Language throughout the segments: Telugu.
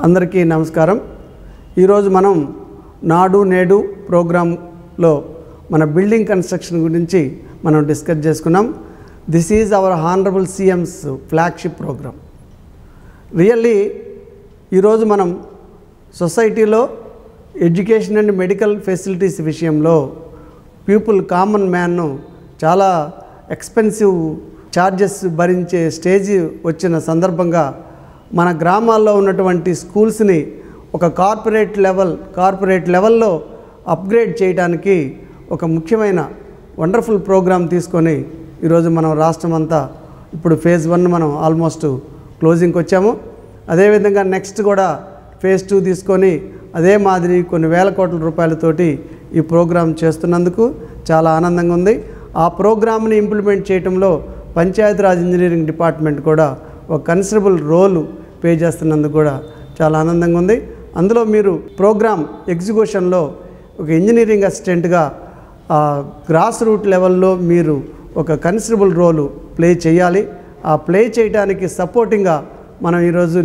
అందరికీ నమస్కారం. ఈరోజు మనం నాడు నేడు ప్రోగ్రాంలో మన బిల్డింగ్ కన్స్ట్రక్షన్ గురించి మనం డిస్కస్ చేసుకున్నాం. This is our honourable CM's flagship programme. Really ఈరోజు మనం సొసైటీలో ఎడ్యుకేషన్ అండ్ మెడికల్ ఫెసిలిటీస్ విషయంలో కామన్ మ్యాన్ను చాలా ఎక్స్పెన్సివ్ ఛార్జెస్ భరించే స్టేజ్ వచ్చిన సందర్భంగా మన గ్రామాల్లో ఉన్నటువంటి స్కూల్స్ని ఒక కార్పొరేట్ లెవెల్లో అప్గ్రేడ్ చేయడానికి ఒక ముఖ్యమైన వండర్ఫుల్ ప్రోగ్రామ్ తీసుకొని ఈరోజు మనం రాష్ట్రం అంతా ఇప్పుడు ఫేజ్ 1 మనం ఆల్మోస్ట్ క్లోజింగ్కి వచ్చాము. అదేవిధంగా నెక్స్ట్ కూడా ఫేజ్ 2 తీసుకొని అదే మాదిరి కొన్ని వేల కోట్ల రూపాయలతోటి ఈ ప్రోగ్రాం చేస్తున్నందుకు చాలా ఆనందంగా ఉంది. ఆ ప్రోగ్రామ్ని ఇంప్లిమెంట్ చేయడంలో పంచాయతీరాజ్ ఇంజనీరింగ్ డిపార్ట్మెంట్ కూడా ఒక కన్సిడరబుల్ రోల్ పే చేస్తున్నందుకు కూడా చాలా ఆనందంగా ఉంది. అందులో మీరు ప్రోగ్రామ్ ఎగ్జిక్యూషన్లో ఒక ఇంజనీరింగ్ అసిస్టెంట్గా గ్రాస్ రూట్ లెవెల్లో మీరు ఒక కన్సిడరబుల్ రోలు ప్లే చేయాలి. ఆ ప్లే చేయడానికి సపోర్టింగ్గా మనం ఈరోజు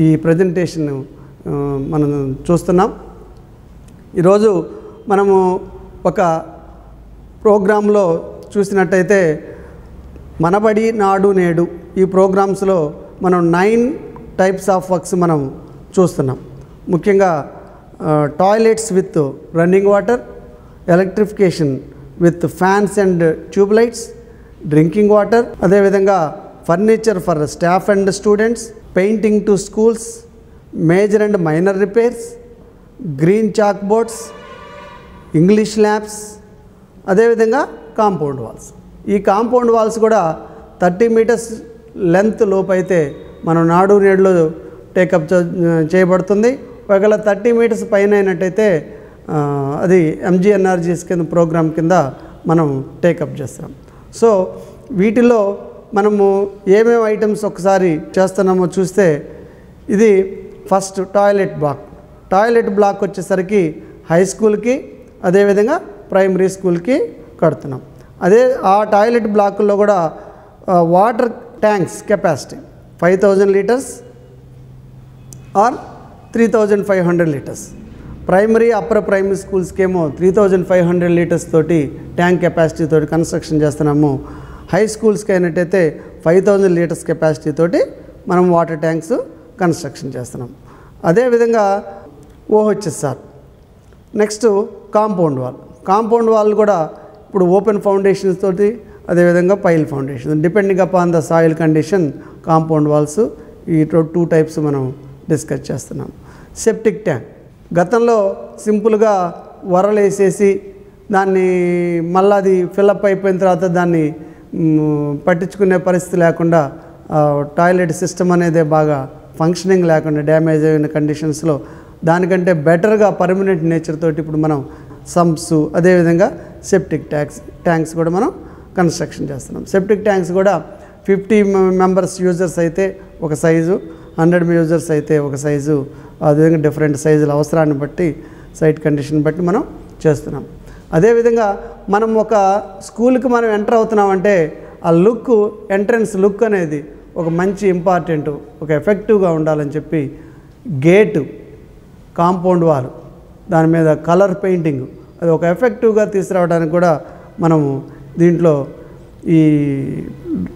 ఈ ప్రజెంటేషన్ మనం చూస్తున్నాం. ఈరోజు మనము ఒక ప్రోగ్రాంలో చూసినట్టయితే మనబడి నాడు నేడు ఈ ప్రోగ్రామ్స్లో మనం 9 టైప్స్ ఆఫ్ వర్క్స్ మనం చూస్తున్నాం. ముఖ్యంగా toilets with running water, electrification with fans and tube lights, drinking water, అదేవిధంగా furniture for staff and students, painting to schools, major and minor repairs, green chalk boards, English labs, అదేవిధంగా కాంపౌండ్ వాల్స్. ఈ కాంపౌండ్ వాల్స్ కూడా 30 మీటర్స్ లెంత్ లోపు అయితే మనం నాడు నేడులో టేకప్ చేయబడుతుంది. ఒకవేళ 30 మీటర్స్ పైన అయినట్టయితే అది MGNRGS కింద ప్రోగ్రామ్ కింద మనం టేకప్ చేస్తాం. సో వీటిలో మనము ఏమేమి ఐటమ్స్ ఒకసారి చేస్తున్నామో చూస్తే ఇది ఫస్ట్ టాయిలెట్ బ్లాక్ వచ్చేసరికి హై స్కూల్కి అదేవిధంగా ప్రైమరీ స్కూల్కి కడుతున్నాం. అదే ఆ టాయిలెట్ బ్లాకుల్లో కూడా water tanks capacity 5000 litres are 3500 litres. Primary upper primary స్కూల్స్కి ఏమో 3500 లీటర్స్ తోటి ట్యాంక్ కెపాసిటీ తోటి కన్స్ట్రక్షన్ చేస్తున్నాము. హై స్కూల్స్కి అయినట్టయితే 5000 లీటర్స్ కెపాసిటీ తోటి మనం వాటర్ ట్యాంక్స్ కన్స్ట్రక్షన్ చేస్తున్నాం. అదేవిధంగా OHSR. నెక్స్ట్ కాంపౌండ్ వాల్ కూడా ఇప్పుడు ఓపెన్ ఫౌండేషన్స్ తోటి అదేవిధంగా pile foundation depending upon the soil condition compound walls ఈ 2 టైప్స్ మనం డిస్కస్ చేస్తున్నాం. సెప్టిక్ ట్యాంక్ గతంలో సింపుల్గా వరలేసేసి దాన్ని మళ్ళీ అది ఫిల్అప్ అయిపోయిన తర్వాత దాన్ని పట్టించుకునే పరిస్థితి లేకుండా టాయిలెట్ సిస్టమ్ అనేది బాగా ఫంక్షనింగ్ లేకుండా డ్యామేజ్ అయిన కండిషన్స్లో దానికంటే బెటర్గా పర్మనెంట్ నేచర్ తోటి ఇప్పుడు మనం సంప్స్ అదేవిధంగా సెప్టిక్ ట్యాంక్స్ కూడా మనం కన్స్ట్రక్షన్ చేస్తున్నాం. సెప్టిక్ ట్యాంక్స్ కూడా 50 మెంబర్స్ యూజర్స్ అయితే ఒక సైజు, 100 యూజర్స్ అయితే ఒక సైజు, అదేవిధంగా డిఫరెంట్ సైజుల అవసరాన్ని బట్టి సైట్ కండిషన్ బట్టి మనం చేస్తున్నాం. అదేవిధంగా మనం ఒక స్కూల్కి మనం ఎంటర్ అవుతున్నామంటే ఆ ఎంట్రన్స్ లుక్ అనేది ఒక మంచి ఇంపార్టెంట్, ఒక ఎఫెక్టివ్గా ఉండాలని చెప్పి గేటు, కాంపౌండ్ వాల్, దాని మీద కలర్ పెయింటింగ్ అది ఒక ఎఫెక్టివ్గా తీసుకురావడానికి కూడా మనము దీంట్లో ఈ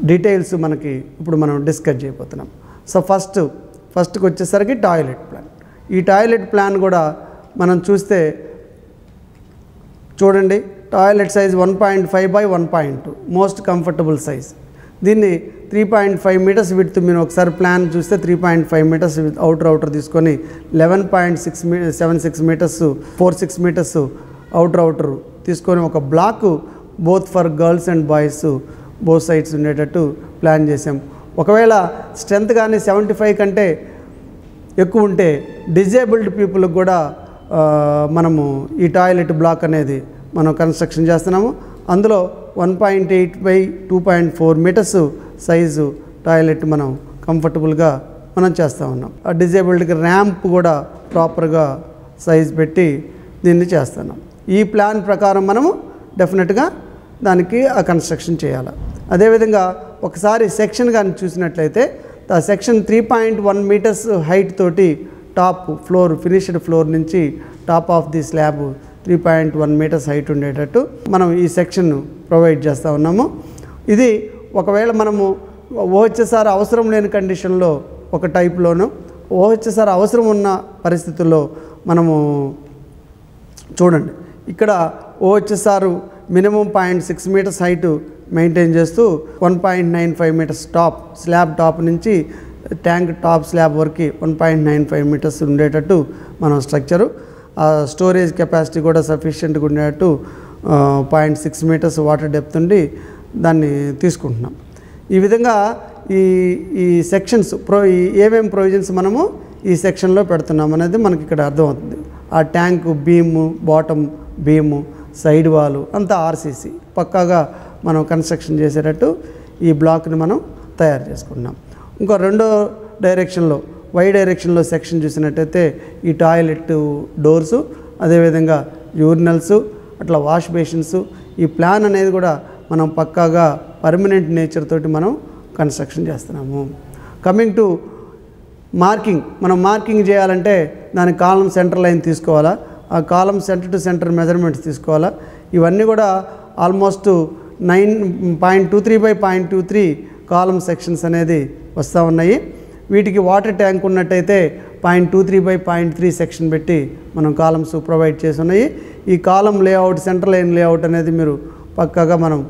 డీటెయిల్స్ మనకి ఇప్పుడు మనం డిస్కస్ చేయబోతున్నాం. సో ఫస్ట్కి వచ్చేసరికి టాయిలెట్ ప్లాన్. ఈ టాయిలెట్ ప్లాన్ కూడా మనం చూడండి toilet size 1.5 by 1.2 most comfortable size. దీన్ని 3.5 మీటర్స్ విడ్త్ మీరు ఒకసారి ప్లాన్ చూస్తే 3.5 మీటర్స్ అవుటర్ తీసుకొని 11.76 మీటర్స్ 46 మీటర్స్ అవుటర్ తీసుకొని ఒక block both for girls and boys both sides ఉండేటట్టు ప్లాన్ చేసాం. ఒకవేళ స్ట్రెంత్ కానీ 75 కంటే ఎక్కువ ఉంటే డిజేబుల్డ్ పీపుల్కి కూడా మనము ఈ టాయిలెట్ బ్లాక్ అనేది మనం కన్స్ట్రక్షన్ చేస్తున్నాము. అందులో 1.8 by 2.4 మీటర్స్ సైజు టాయిలెట్ మనం కంఫర్టబుల్గా మనం చేస్తూ ఉన్నాం. ఆ డిజేబుల్డ్కి ర్యాంప్ కూడా ప్రాపర్గా సైజ్ పెట్టి దీన్ని చేస్తున్నాం. ఈ ప్లాన్ ప్రకారం మనము డెఫినెట్గా దానికి ఆ కన్స్ట్రక్షన్ చేయాలి. అదేవిధంగా ఒకసారి సెక్షన్ కానీ చూసినట్లయితే ఆ సెక్షన్ 3.1 మీటర్స్ హైట్ తోటి టాప్ ఫ్లోర్ ఫినిష్డ్ ఫ్లోర్ నుంచి top of the slab 3.1 metres height ఉండేటట్టు మనం ఈ సెక్షన్ను ప్రొవైడ్ చేస్తూ ఉన్నాము. ఇది ఒకవేళ మనము ఓహెచ్ఎస్ఆర్ అవసరం లేని కండిషన్లో ఒక టైప్లోను, ఓహెచ్ఎస్ఆర్ అవసరం ఉన్న పరిస్థితుల్లో మనము చూడండి ఇక్కడ OHSR minimum 0.6 metres height maintain చేస్తూ 1.95 మీటర్స్ టాప్ స్లాబ్ టాప్ నుంచి ట్యాంక్ టాప్ స్లాబ్ వరకు 1.95 మీటర్స్ ఉండేటట్టు మనం స్ట్రక్చరు, స్టోరేజ్ కెపాసిటీ కూడా సఫిషియెంట్గా ఉండేటట్టు 0.6 మీటర్స్ వాటర్ డెప్త్ ఉండి దాన్ని తీసుకుంటున్నాం. ఈ విధంగా ఈ సెక్షన్స్ ఏమేమి ప్రొవిజన్స్ మనము ఈ సెక్షన్లో పెడుతున్నాం అనేది మనకి ఇక్కడ అర్థమవుతుంది. ఆ tank beam, bottom beam, side వాలు అంతా ఆర్సీసీ పక్కాగా మనం కన్స్ట్రక్షన్ చేసేటట్టు ఈ బ్లాక్ని మనం తయారు చేసుకుంటున్నాం. ఇంకో రెండో డైరెక్షన్లో వై డైరెక్షన్లో సెక్షన్ చూసినట్టయితే ఈ టాయిలెట్ డోర్సు, అదేవిధంగా యూరినల్స్, అట్లా వాష్ బేసిన్స్, ఈ ప్లాన్ అనేది కూడా మనం పక్కాగా పర్మనెంట్ నేచర్ తోటి మనం కన్స్ట్రక్షన్ చేస్తున్నాము. కమింగ్ టు మార్కింగ్, మనం మార్కింగ్ చేయాలంటే దాని కాలం సెంటర్ లైన్ తీసుకోవాలా, ఆ కాలం సెంటర్ టు సెంటర్ మెజర్మెంట్స్ తీసుకోవాలా. ఇవన్నీ కూడా ఆల్మోస్ట్ 9.23 by 0.23 కాలం సెక్షన్స్ అనేది వస్తూ ఉన్నాయి. వీటికి వాటర్ ట్యాంక్ ఉన్నట్టయితే 0.23 by 0.3 సెక్షన్ పెట్టి మనం కాలమ్స్ ప్రొవైడ్ చేసి ఉన్నాయి. ఈ కాలం లేఅవుట్ సెంటర్ లైన్ లేఅవుట్ అనేది మీరు పక్కాగా మనం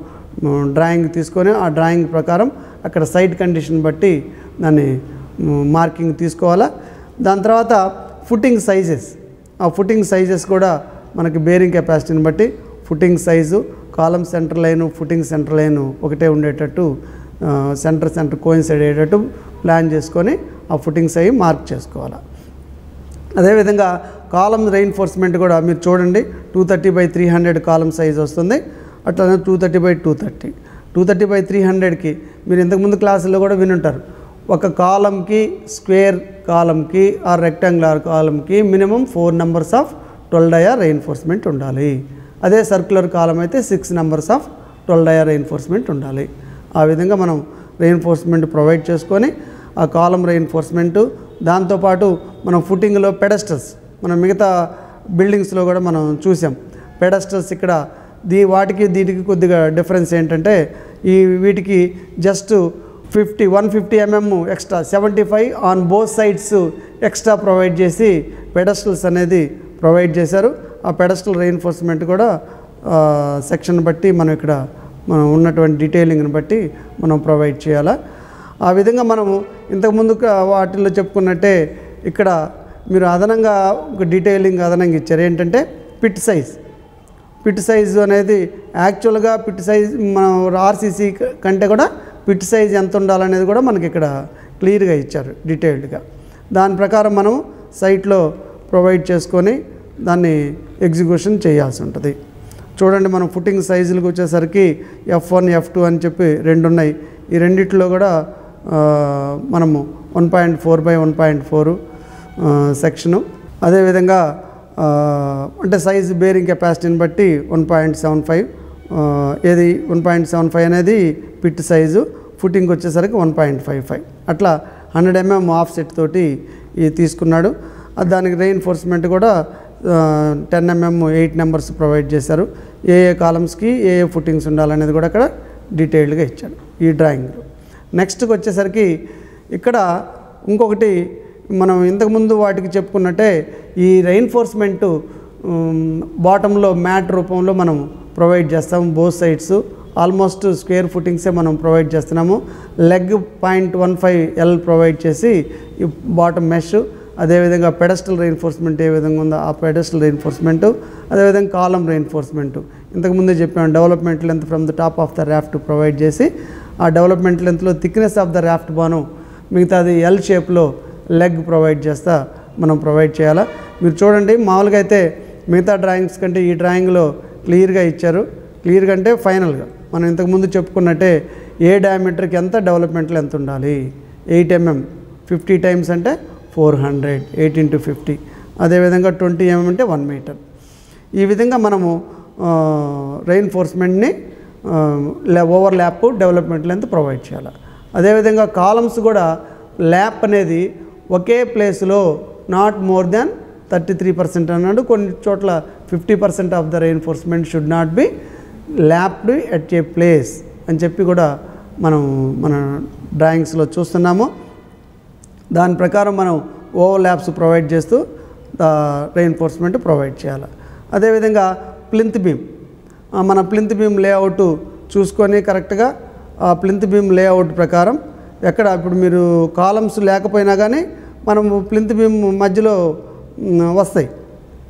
డ్రాయింగ్ తీసుకొని ఆ డ్రాయింగ్ ప్రకారం అక్కడ సైట్ కండిషన్ బట్టి దాన్ని మార్కింగ్ తీసుకోవాలా. దాని తర్వాత ఫుటింగ్ సైజెస్, ఆ ఫుటింగ్ సైజెస్ కూడా మనకి బేరింగ్ కెపాసిటీని బట్టి footing size, column centre line, footing centre line ఒకటే ఉండేటట్టు సెంటర్ కోయిన్సైడ్ అయ్యేటట్టు ప్లాన్ చేసుకొని ఆ ఫుటింగ్ సైజ్ మార్క్ చేసుకోవాలి. అదేవిధంగా కాలం రెయిన్ఫోర్స్మెంట్ కూడా మీరు చూడండి 230 by 300 కాలం సైజ్ వస్తుంది. అట్లనే 230 by 230, 230 by 300కి మీరు ఇంతకుముందు క్లాసుల్లో కూడా వినుంటారు. ఒక కాలంకి స్క్వేర్ కాలంకి ఆ రెక్టాంగులర్ కాలంకి minimum 4 numbers of 12 dia reinforcement ఉండాలి. అదే సర్క్యులర్ కాలం అయితే 6 numbers ఆఫ్ 12 dia రెయిన్ఫోర్స్మెంట్ ఉండాలి. ఆ విధంగా మనం రెయిన్ఫోర్స్మెంట్ ప్రొవైడ్ చేసుకొని ఆ కాలం రెయిన్ఫోర్స్మెంటు, దాంతోపాటు మనం ఫుటింగ్లో పెడస్టల్స్ మనం మిగతా బిల్డింగ్స్లో కూడా మనం చూసాం. పెడస్టల్స్ ఇక్కడ వాటికి దీనికి కొద్దిగా డిఫరెన్స్ ఏంటంటే వీటికి just 150 mm extra 75 on both sides extra provide చేసి పెడస్టల్స్ అనేది ప్రొవైడ్ చేశారు. ఆ పెడస్టల్ రెయిన్ఫోర్స్మెంట్ కూడా సెక్షన్ బట్టి మనం ఇక్కడ మనం ఉన్నటువంటి డీటెయిలింగ్ని బట్టి మనం ప్రొవైడ్ చేయాలా. ఆ విధంగా మనము ఇంతకుముందు వాటిల్లో చెప్పుకున్నట్టే ఇక్కడ మీరు అదనంగా ఒక డీటెయిలింగ్ అదనంగా ఇచ్చారు. ఏంటంటే పిట్ సైజ్ అనేది యాక్చువల్గా పిట్ సైజ్ మనం ఆర్సీసీ కంటే కూడా పిట్ సైజ్ ఎంత ఉండాలనేది కూడా మనకి ఇక్కడ క్లియర్గా ఇచ్చారు డీటెయిల్డ్గా. దాని ప్రకారం మనం సైట్లో ప్రొవైడ్ చేసుకొని దాన్ని ఎగ్జిక్యూషన్ చేయాల్సి ఉంటుంది. చూడండి మనం ఫుటింగ్ సైజులకు వచ్చేసరికి F1 F2 అని చెప్పి 2 ఉన్నాయి. ఈ రెండిట్లో కూడా మనము 1.4 by 1.4 సెక్షను, అదేవిధంగా అంటే సైజు బేరింగ్ కెపాసిటీని బట్టి 1.75 ఏది 1.75 అనేది పిట్ సైజు, ఫుటింగ్ వచ్చేసరికి 1.55 అట్లా 100 mm ఆఫ్ సెట్ తోటి ఇది తీసుకున్నాడు. దానికి రెయిన్ఫోర్స్మెంట్ కూడా 10 mm 8 numbers ప్రొవైడ్ చేశారు. ఏ కాలమ్స్కి ఏ ఫుటింగ్స్ ఉండాలనేది కూడా అక్కడ డీటెయిల్డ్గా ఇచ్చాడు ఈ డ్రాయింగ్లో. నెక్స్ట్కి వచ్చేసరికి ఇక్కడ ఇంకొకటి మనం ఇంతకుముందు వాటికి చెప్పుకున్నట్టే ఈ రెయిన్ఫోర్స్మెంటు బాటంలో మ్యాట్ రూపంలో మనం ప్రొవైడ్ చేస్తాము. బోత్ సైడ్స్ ఆల్మోస్ట్ స్క్వేర్ ఫుటింగ్సే మనం ప్రొవైడ్ చేస్తున్నాము. లెగ్ 0.15 L ప్రొవైడ్ చేసి ఈ బాటమ్ మెష్, అదేవిధంగా పెడస్టల్ రెయిన్ఫోర్స్మెంట్ ఏ విధంగా ఉందో ఆ పెడస్టల్ రెయిన్ఫోర్స్మెంటు, అదేవిధంగా కాలం రెయిన్ఫోర్స్మెంటు ఇంతకుముందే చెప్పాను. Development length from the top of the raft provide చేసి ఆ డెవలప్మెంట్ లెంత్లో థిక్నెస్ ఆఫ్ ద రాఫ్ట్ బాను మిగతాది L షేప్లో లెగ్ ప్రొవైడ్ చేస్తా మనం ప్రొవైడ్ చేయాలా. మీరు చూడండి మామూలుగా అయితే మిగతా డ్రాయింగ్స్ కంటే ఈ డ్రాయింగ్లో క్లియర్గా ఇచ్చారు. క్లియర్గా అంటే ఫైనల్గా మనం ఇంతకుముందు చెప్పుకున్నట్టే ఏ డయామీటర్కి ఎంత డెవలప్మెంట్లో ఎంత ఉండాలి. 8 mm 50 times అంటే 400, 8 into 50. అదేవిధంగా 20 mm అంటే 1 meter. ఈ విధంగా మనము రెయిన్ఫోర్స్మెంట్ని overlap development length provide చేయాలి. అదేవిధంగా కాలమ్స్ కూడా ల్యాప్ అనేది ఒకే ప్లేస్లో నాట్ మోర్ దాన్ 33% అన్నాడు. కొన్ని చోట్ల 50% of the reinforcement should not be lapped at a place అని చెప్పి కూడా మనం మన డ్రాయింగ్స్లో చూస్తున్నాము. దాని ప్రకారం మనం ఓవర్లాప్స్ ప్రొవైడ్ చేస్తూ రెయిన్ఫోర్స్మెంట్ ప్రొవైడ్ చేయాలి. అదేవిధంగా ప్లింత్ బీమ్, మన ప్లింత్ బీమ్ లేఅవుట్ చూసుకొని కరెక్ట్గా ఆ ప్లింత్ బీమ్ లేఅవుట్ ప్రకారం ఎక్కడ ఇప్పుడు మీరు కాలమ్స్ లేకపోయినా కానీ మనం ప్లింత్ బీమ్ మధ్యలో వస్తాయి.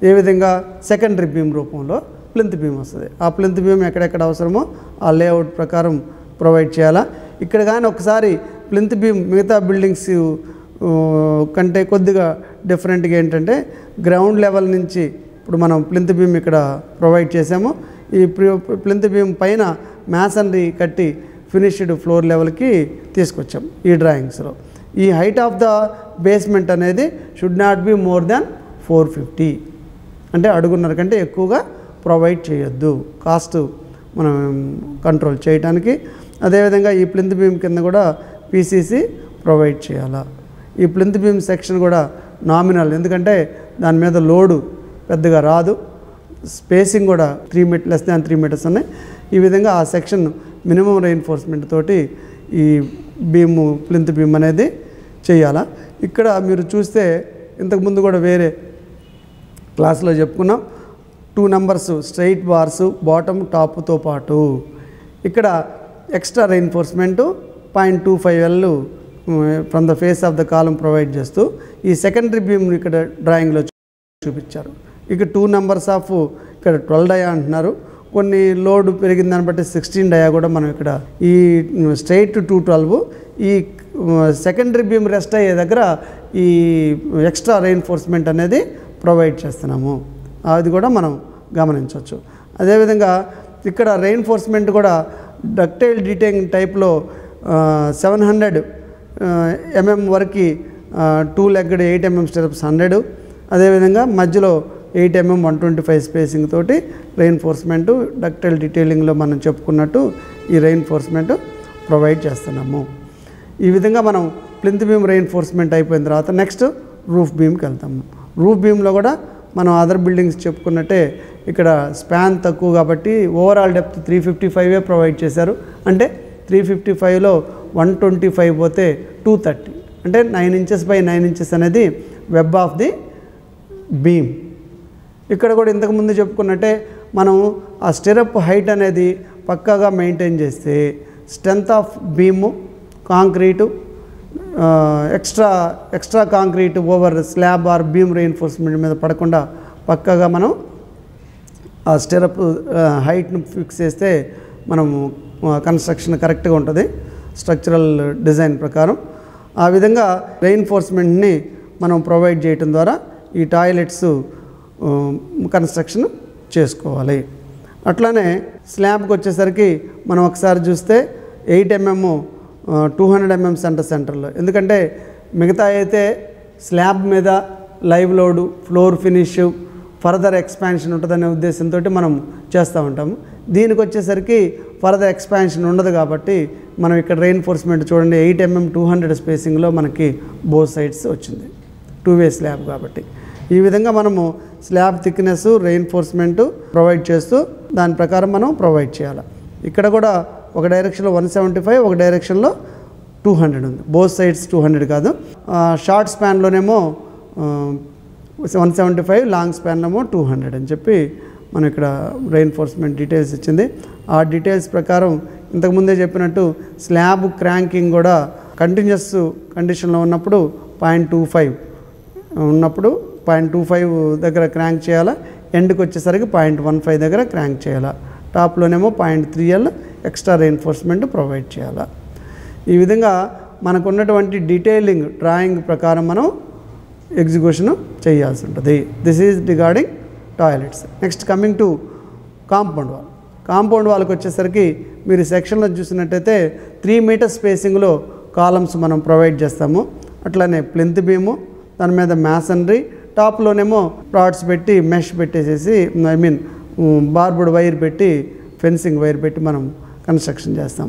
ఏ విధంగా సెకండరీ బీమ్ రూపంలో ప్లింత్ బీమ్ వస్తుంది. ఆ ప్లింత్ బీమ్ ఎక్కడెక్కడ అవసరమో ఆ లేఅవుట్ ప్రకారం ప్రొవైడ్ చేయాలా. ఇక్కడ కానీ ఒకసారి ప్లింత్ బీమ్ మిగతా బిల్డింగ్స్ కంటే కొద్దిగా డిఫరెంట్గా ఏంటంటే గ్రౌండ్ లెవెల్ నుంచి ఇప్పుడు మనం ప్లింత్ బీమ్ ఇక్కడ ప్రొవైడ్ చేసాము. ఈ ప్లింత్ బీమ్ పైన మ్యాసనరీ కట్టి ఫినిష్డ్ ఫ్లోర్ లెవెల్కి తీసుకొచ్చాం ఈ డ్రాయింగ్స్లో. ఈ హైట్ ఆఫ్ ద బేస్మెంట్ అనేది should not be more than 450, అంటే అడుగున్నర కంటే ఎక్కువగా ప్రొవైడ్ చేయొద్దు కాస్ట్ మనం కంట్రోల్ చేయడానికి. అదేవిధంగా ఈ ప్లింత్ బీమ్ కింద కూడా పీసీసీ ప్రొవైడ్ చేయాలా. ఈ ప్లింత్ బీమ్ సెక్షన్ కూడా నామినల్, ఎందుకంటే దాని మీద లోడు పెద్దగా రాదు. స్పేసింగ్ కూడా లెస్ దాన్ 3 మీటర్స్ ఉన్నాయి. ఈ విధంగా ఆ సెక్షన్ మినిమం రెయిన్ఫోర్స్మెంట్ తోటి ఈ బీమ్ ప్లింత్ బీమ్ అనేది చేయాలా. ఇక్కడ మీరు చూస్తే ఇంతకుముందు కూడా వేరే క్లాస్లో చెప్పుకున్నాం 2 numbers స్ట్రైట్ బార్స్ బాటమ్ టాప్తో పాటు ఇక్కడ extra reinforcement 0.25L from the face of the column provide చేస్తూ ఈ సెకండరీ బీమ్ ఇక్కడ డ్రాయింగ్లో చూపించారు. ఇక 2 numbers ఆఫ్ ఇక్కడ 12 డయా అంటున్నారు. కొన్ని లోడ్ పెరిగిన దాన్ని బట్టి 16 డయా కూడా మనం ఇక్కడ ఈ స్ట్రైట్ 212 ఈ సెకండరీ బీమ్ రెస్ట్ అయ్యే దగ్గర ఈ ఎక్స్ట్రా రెయిన్ఫోర్స్మెంట్ అనేది ప్రొవైడ్ చేస్తున్నాము. అది కూడా మనం గమనించవచ్చు. అదేవిధంగా ఇక్కడ రెయిన్ఫోర్స్మెంట్ కూడా డక్టైల్ డీటైలింగ్ టైప్లో 700 mm వరకు 2-legged 8 mm స్టెప్స్ 100, అదేవిధంగా మధ్యలో 8 mm 125 స్పేసింగ్ తోటి రెయిన్ఫోర్స్మెంట్ డక్టైల్ డీటెయిలింగ్లో మనం చెప్పుకున్నట్టు ఈ రెయిన్ఫోర్స్మెంట్ ప్రొవైడ్ చేస్తున్నాము. ఈ విధంగా మనం ప్లింత్ బీమ్ రెయిన్ఫోర్స్మెంట్ అయిపోయిన తర్వాత నెక్స్ట్ రూఫ్ బీమ్కి వెళ్తాము. రూఫ్ బీమ్లో కూడా మనం అదర్ బిల్డింగ్స్ చెప్పుకున్నట్టే ఇక్కడ స్పాన్ తక్కువ కాబట్టి ఓవరాల్ డెప్త్ 355 ప్రొవైడ్ చేశారు. అంటే 355లో 125 పోతే 230, అంటే 9 inches by 9 inches అనేది వెబ్ ఆఫ్ ది బీమ్. ఇక్కడ కూడా ఇంతకుముందు చెప్పుకున్నట్టే మనం ఆ స్టిరప్ హైట్ అనేది పక్కాగా మెయింటైన్ చేస్తే strength of beam concrete extra concrete over slab or beam reinforcement మీద పడకుండా పక్కాగా మనం ఆ స్టిరప్ హైట్ను ఫిక్స్ చేస్తే మనము కన్స్ట్రక్షన్ కరెక్ట్గా ఉంటుంది స్ట్రక్చరల్ డిజైన్ ప్రకారం. ఆ విధంగా రెయిన్ఫోర్స్మెంట్ని మనం ప్రొవైడ్ చేయటం ద్వారా ఈ టాయిలెట్స్ కన్స్ట్రక్షన్ చేసుకోవాలి. అట్లానే స్లాబ్కి వచ్చేసరికి మనం ఒకసారి చూస్తే 8 mm 200 mm సెంటర్లో, ఎందుకంటే మిగతా అయితే స్లాబ్ మీద live load floor finish further expansion ఉంటుందనే ఉద్దేశంతో మనం చేస్తూ ఉంటాము. దీనికి వచ్చేసరికి ఫర్దర్ ఎక్స్పాన్షన్ ఉండదు కాబట్టి మనం ఇక్కడ రెయిన్ఫోర్స్మెంట్ చూడండి 8 mm 200 స్పేసింగ్లో మనకి బోత్ సైడ్స్ వచ్చింది, 2-way స్లాబ్ కాబట్టి. ఈ విధంగా మనము స్లాబ్ థిక్నెస్ రెయిన్ఫోర్స్మెంట్ ప్రొవైడ్ చేస్తూ దాని ప్రకారం మనం ప్రొవైడ్ చేయాలి. ఇక్కడ కూడా ఒక డైరెక్షన్లో 175, ఒక డైరెక్షన్లో 200 ఉంది. బోత్ సైడ్స్ 200 కాదు. షార్ట్ స్పాన్లోనేమో 175, లాంగ్ స్పాన్లోమో 200 అని చెప్పి మనం ఇక్కడ రెయిన్ఫోర్స్మెంట్ డీటెయిల్స్ ఇచ్చింది. ఆ డీటెయిల్స్ ప్రకారం ఇంతకుముందే చెప్పినట్టు స్లాబ్ క్రాంకింగ్ కూడా కంటిన్యూస్ కండిషన్లో ఉన్నప్పుడు 0.25 ఉన్నప్పుడు 0.25 దగ్గర క్రాంక్ చేయాలా. ఎండ్కి వచ్చేసరికి 0.15 దగ్గర క్రాంక్ చేయాలా. టాప్లోనేమో 0.3L ఎక్స్ట్రా రెయిన్ఫోర్స్మెంట్ ప్రొవైడ్ చేయాలా. ఈ విధంగా మనకు ఉన్నటువంటి డీటెయిలింగ్ డ్రాయింగ్ ప్రకారం మనం ఎగ్జిక్యూషన్ చేయాల్సి ఉంటుంది. This is regarding toilets. Next coming to compound wall. Compound వాల్కి వచ్చేసరికి మీరు సెక్షన్లో చూసినట్టయితే 3 meters స్పేసింగ్లో కాలమ్స్ మనం ప్రొవైడ్ చేస్తాము. అట్లానే ప్లింత్ బీము, దాని మీద మ్యాసనరీ, టాప్లోనేమో రాడ్స్ పెట్టి మెష్ పెట్టేసేసి బార్బుడ్ వైర్ పెట్టి ఫెన్సింగ్ వైర్ పెట్టి మనం కన్స్ట్రక్షన్ చేస్తాం.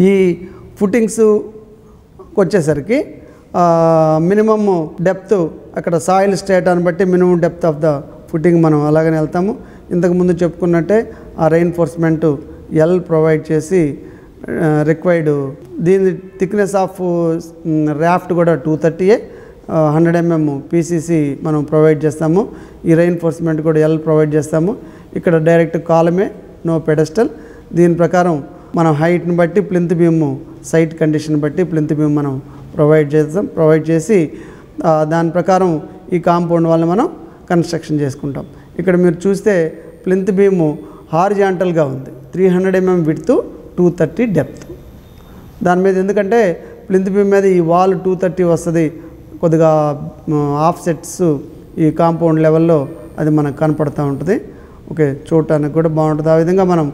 ఈ ఫుటింగ్స్ వచ్చేసరికి మినిమమ్ డెప్త్ అక్కడ సాయిల్ స్టేటాన్ని బట్టి minimum depth of the footing మనం అలాగనే వెళ్తాము. ఇంతకుముందు చెప్పుకున్నట్టే ఆ రెయిన్ఫోర్స్మెంట్ ఎల్ ప్రొవైడ్ చేసి రిక్వైర్డ్ దీని థిక్నెస్ ఆఫ్ రాఫ్ట్ కూడా 230 100 mm పీసీసీ మనం ప్రొవైడ్ చేస్తాము. ఈ రెయిన్ఫోర్స్మెంట్ కూడా ఎల్ ప్రొవైడ్ చేస్తాము. ఇక్కడ డైరెక్ట్ కాలమే, నో పెడస్టల్. దీని ప్రకారం మనం హైట్ని బట్టి ప్లింత్ బీమ్ సైట్ కండిషన్ బట్టి ప్లింత్ బీమ్ మనం ప్రొవైడ్ చేసి దాని ప్రకారం ఈ కాంపౌండ్ వల్ల మనం కన్స్ట్రక్షన్ చేసుకుంటాం. ఇక్కడ మీరు చూస్తే ప్లింత్ బీమ్ హారిజాంటల్గా ఉంది, 300 mm విడ్త్, 230 డెప్త్. దాని మీద ఎందుకంటే ప్లింత్ బీమ్ మీద ఈ వాల్ 230 వస్తుంది, కొద్దిగా ఆఫ్ సెట్స్ ఈ కాంపౌండ్ లెవెల్లో అది మనకు కనపడుతూ ఉంటుంది. ఓకే, చూడటానికి కూడా బాగుంటుంది. ఆ విధంగా మనం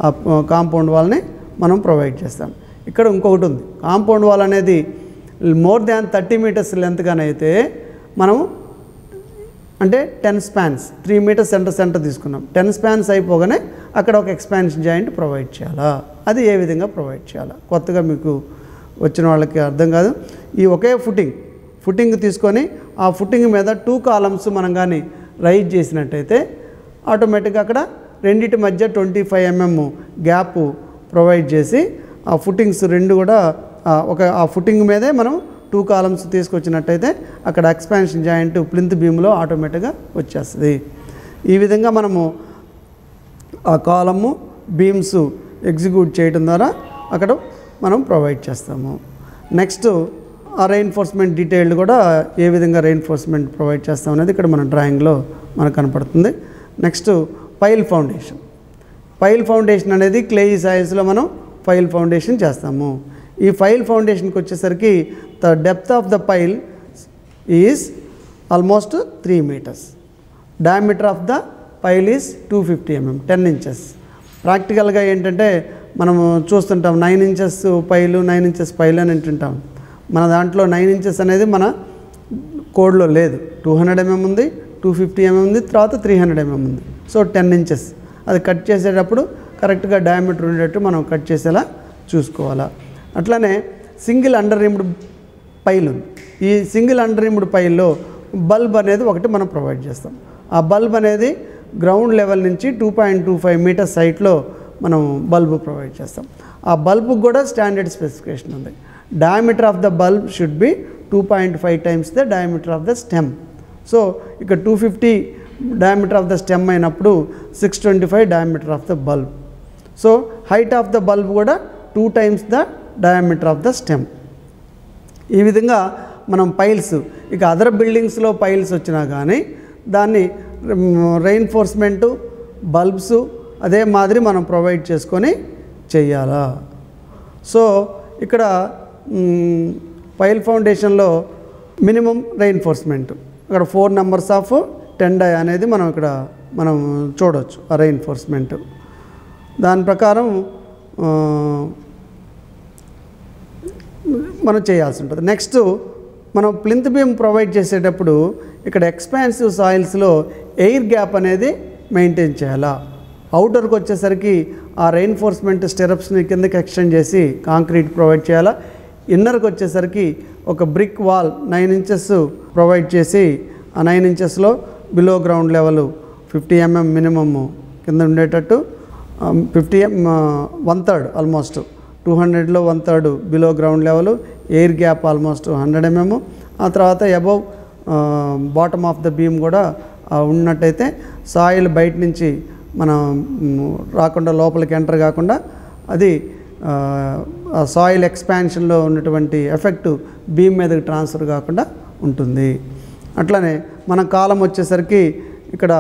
ఆ కాంపౌండ్ వాల్ని మనం ప్రొవైడ్ చేస్తాం. ఇక్కడ ఇంకొకటి ఉంది, కాంపౌండ్ వాల్ అనేది మోర్ దాన్ 30 meters లెంత్గానైతే మనం అంటే 10 spans 3 meters సెంటర్ తీసుకున్నాం. 10 spans అయిపోగానే అక్కడ ఒక ఎక్స్పాన్షన్ జాయింట్ ప్రొవైడ్ చేయాలా, అది ఏ విధంగా ప్రొవైడ్ చేయాలా కొత్తగా మీకు వచ్చిన వాళ్ళకి అర్థం కాదు. ఈ ఒకే ఫుటింగ్ తీసుకొని ఆ ఫుటింగ్ మీద 2 columns మనం కానీ రైజ్ చేసినట్టయితే ఆటోమేటిక్గా అక్కడ రెండింటి మధ్య 25 mm గ్యాప్ ప్రొవైడ్ చేసి ఆ ఫుటింగ్స్ రెండు కూడా ఆ ఫుటింగ్ మీదే మనం 2 columns తీసుకొచ్చినట్టయితే అక్కడ ఎక్స్పాన్షన్ జాయింట్ ప్లింత్ బీమ్లో ఆటోమేటిక్గా వచ్చేస్తుంది. ఈ విధంగా మనము ఆ కాలము బీమ్స్ ఎగ్జిక్యూట్ చేయడం ద్వారా అక్కడ మనం ప్రొవైడ్ చేస్తాము. నెక్స్ట్ ఆ రెయిన్ఫోర్స్మెంట్ డీటెయిల్డ్ కూడా ఏ విధంగా రెయిన్ఫోర్స్మెంట్ ప్రొవైడ్ చేస్తాం అనేది ఇక్కడ మన డ్రాయింగ్లో మనకు కనపడుతుంది. నెక్స్ట్ పైల్ ఫౌండేషన్ అనేది క్లేయి సాయిల్స్లో మనం పైల్ ఫౌండేషన్ చేస్తాము. ఈ పైల్ ఫౌండేషన్కి వచ్చేసరికి the depth of the pile is almost 3 meters. Diameter of the pile is 250 mm, 10 inches. ప్రాక్టికల్గా ఏంటంటే మనము చూస్తుంటాం 9 inches పైలు, 9 inches పైలు అని అంటుంటాం. మన దాంట్లో 9 inches అనేది మన కోడ్లో లేదు. 200 mm ఉంది, 250 mm ఉంది, తర్వాత 300 mm ఉంది. సో 10 inches అది కట్ చేసేటప్పుడు కరెక్ట్గా డయామీటర్ ఉండేటట్టు మనం కట్ చేసేలా చూసుకోవాలా. అట్లానే సింగిల్ అండర్ రిమ్డ్ పైల్ ఉంది. ఈ సింగిల్ అండర్ రిమ్డ్ పైల్లో బల్బ్ అనేది ఒకటి మనం ప్రొవైడ్ చేస్తాం. ఆ బల్బ్ అనేది గ్రౌండ్ లెవెల్ నుంచి 2.25 meters హైట్లో మనం బల్బ్ ప్రొవైడ్ చేస్తాం. ఆ బల్బుకి కూడా స్టాండర్డ్ స్పెసిఫికేషన్ ఉంది. Diameter of the bulb should be 2.5 times the diameter of the stem. So ఇక్కడ 250 డయామీటర్ ఆఫ్ ద స్టెమ్ అయినప్పుడు 625 diameter of the bulb. So height of the bulb కూడా 2 times the diameter of the stem. ఈ విధంగా మనం పైల్స్ ఇక అదర్ బిల్డింగ్స్లో పైల్స్ వచ్చినా కానీ దాన్ని రెయిన్ఫోర్స్మెంటు బల్బ్స్ అదే మాదిరి మనం ప్రొవైడ్ చేసుకొని చెయ్యాలా. సో ఇక్కడ పైల్ ఫౌండేషన్లో మినిమం రెయిన్ఫోర్స్మెంట్ అక్కడ 4 numbers ఆఫ్ 10 die అనేది మనం ఇక్కడ మనం చూడవచ్చు. ఆ రెయిన్ఫోర్స్మెంట్ దాని ప్రకారం మనం చేయాల్సి ఉంటుంది. నెక్స్ట్ మనం ప్లింత్ బీమ్ ప్రొవైడ్ చేసేటప్పుడు ఇక్కడ ఎక్స్పాన్సివ్ సాయిల్స్లో ఎయిర్ గ్యాప్ అనేది మెయింటైన్ చేయాలా. అవుటర్కి వచ్చేసరికి ఆ రెయిన్ఫోర్స్మెంట్ స్టెరప్స్ని కిందకి ఎక్స్టెండ్ చేసి కాంక్రీట్ ప్రొవైడ్ చేయాలా. ఇన్నర్కి వచ్చేసరికి ఒక బ్రిక్ వాల్ 9 inches ప్రొవైడ్ చేసి ఆ 9 inchesలో below ground level 50 mm minimum కింద ఉండేటట్టు 1/3 ఆల్మోస్ట్ 200లో 1/3 below ground level, air gap almost 100 mm. ఆ తర్వాత above bottom of the beam కూడా ఉన్నట్టయితే సాయిల్ బయట నుంచి మనం రాకుండా లోపలికి ఎంటర్ కాకుండా అది సాయిల్ ఎక్స్పాన్షన్లో ఉన్నటువంటి ఎఫెక్ట్ బీమ్ మీదకి ట్రాన్స్ఫర్ కాకుండా ఉంటుంది. అట్లనే మన కాలం వచ్చేసరికి ఇక్కడ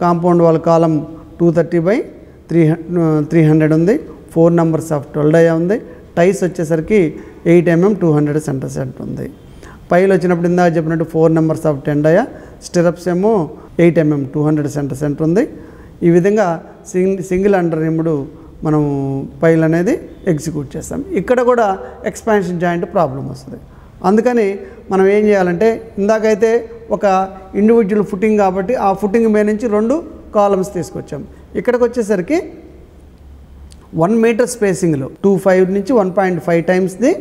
కాంపౌండ్ వాల్ కాలం 230/300 ఉంది. 4 numbers ఆఫ్ 12 die ఉంది. టైస్ వచ్చేసరికి 8 mm 200 cm ఉంది. పైలు వచ్చినప్పుడు ఇందాక చెప్పినట్టు 4 numbers ఆఫ్ 10 die, స్టిరప్స్ ఏమో 8 mm 200 cm ఉంది. ఈ విధంగా సింగిల్ అండర్ రిమ్డ్ మనం పైల్ అనేది ఎగ్జిక్యూట్ చేస్తాం. ఇక్కడ కూడా ఎక్స్పాన్షన్ జాయింట్ ప్రాబ్లం వస్తుంది. అందుకని మనం ఏం చేయాలంటే ఇందాకైతే ఒక ఇండివిజువల్ ఫుటింగ్ కాబట్టి ఆ ఫుటింగ్ మీద నుంచి 2 columns తీసుకొచ్చాం. ఇక్కడికి వచ్చేసరికి 1 meter స్పేసింగ్లో 2.5 నుంచి 1.5 times the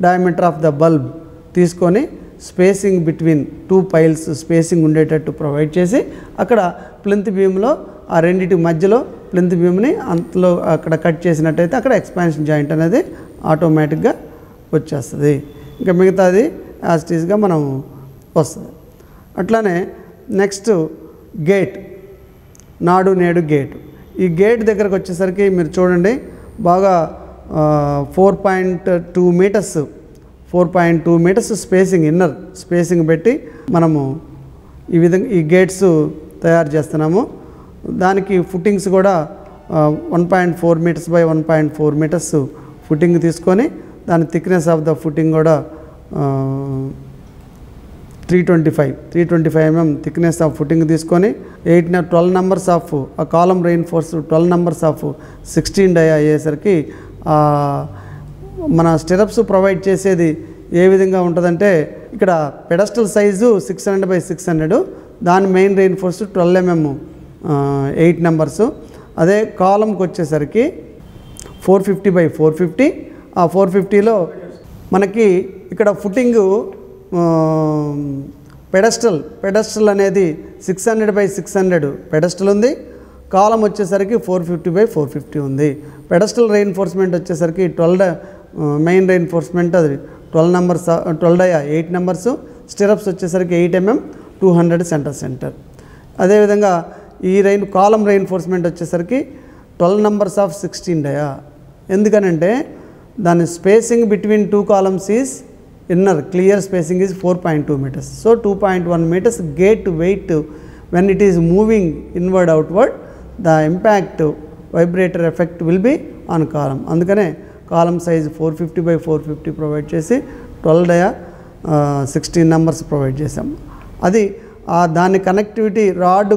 diameter of the bulb తీసుకొని స్పేసింగ్ బిట్వీన్ 2 పైల్స్ స్పేసింగ్ ఉండేటట్టు ప్రొవైడ్ చేసి అక్కడ ప్లింత్ బీమ్లో ఆ రెండింటి మధ్యలో ప్లింత్ బీమ్ని అంతలో అక్కడ కట్ చేసినట్టయితే అక్కడ ఎక్స్పాన్షన్ జాయింట్ అనేది ఆటోమేటిక్గా వచ్చేస్తుంది. ఇంకా మిగతాది యాజ్ ఇట్ ఈస్గా మనం వస్తుంది. అట్లానే నెక్స్ట్ గేట్, నాడు నేడు గేట్. ఈ గేట్ దగ్గరకు వచ్చేసరికి మీరు చూడండి బాగా 4.2 మీటర్స్ స్పేసింగ్, ఇన్నర్ స్పేసింగ్ పెట్టి మనము ఈ విధంగా ఈ గేట్స్ తయారు చేస్తున్నాము. దానికి ఫుట్టింగ్స్ కూడా 1.4 మీటర్స్ బై 1.4 మీటర్స్ ఫుట్టింగ్ తీసుకొని దాని థిక్నెస్ ఆఫ్ ద ఫుట్టింగ్ కూడా 325 mm థిక్నెస్ ఆఫ్ ఫుట్టింగ్ తీసుకొని 12 numbers ఆఫ్ ఆ column reinforce 12 numbers of 16 dia అయ్యేసరికి మన స్టెరప్స్ ప్రొవైడ్ చేసేది ఏ విధంగా ఉంటుందంటే ఇక్కడ పెడస్టల్ సైజు 600 by 600, దాని మెయిన్ రెయిన్ఫోర్స్ 12 mm 8 numbers. అదే కాలంకి వచ్చేసరికి 450 by 450. ఆ 450లో మనకి ఇక్కడ ఫుటింగు పెడస్టల్ అనేది 600 by 600 పెడస్టల్ ఉంది. కాలం వచ్చేసరికి 450 by 450 ఉంది. పెడస్టల్ రెయిన్ఫోర్స్మెంట్ వచ్చేసరికి 12 మెయిన్ రెయిన్ఫోర్స్మెంట్ అది 12 డై 8 numbers. స్టిరప్స్ వచ్చేసరికి 8 mm 200 సెంటర్. అదేవిధంగా ఈ కాలం రెయిన్ఫోర్స్మెంట్ వచ్చేసరికి 12 numbers ఆఫ్ 16 డయా. ఎందుకనంటే దాని spacing between 2 columns is inner clear spacing is 4.2 meters. So 2.1 meters gate weight when it is moving inward outward, the impact vibrator effect will be on column. అందుకనే కాలమ్ సైజ్ 450 by 450 ప్రొవైడ్ చేసి 12 డయా 16 numbers ప్రొవైడ్ చేసాం. అది దాని connectivity rod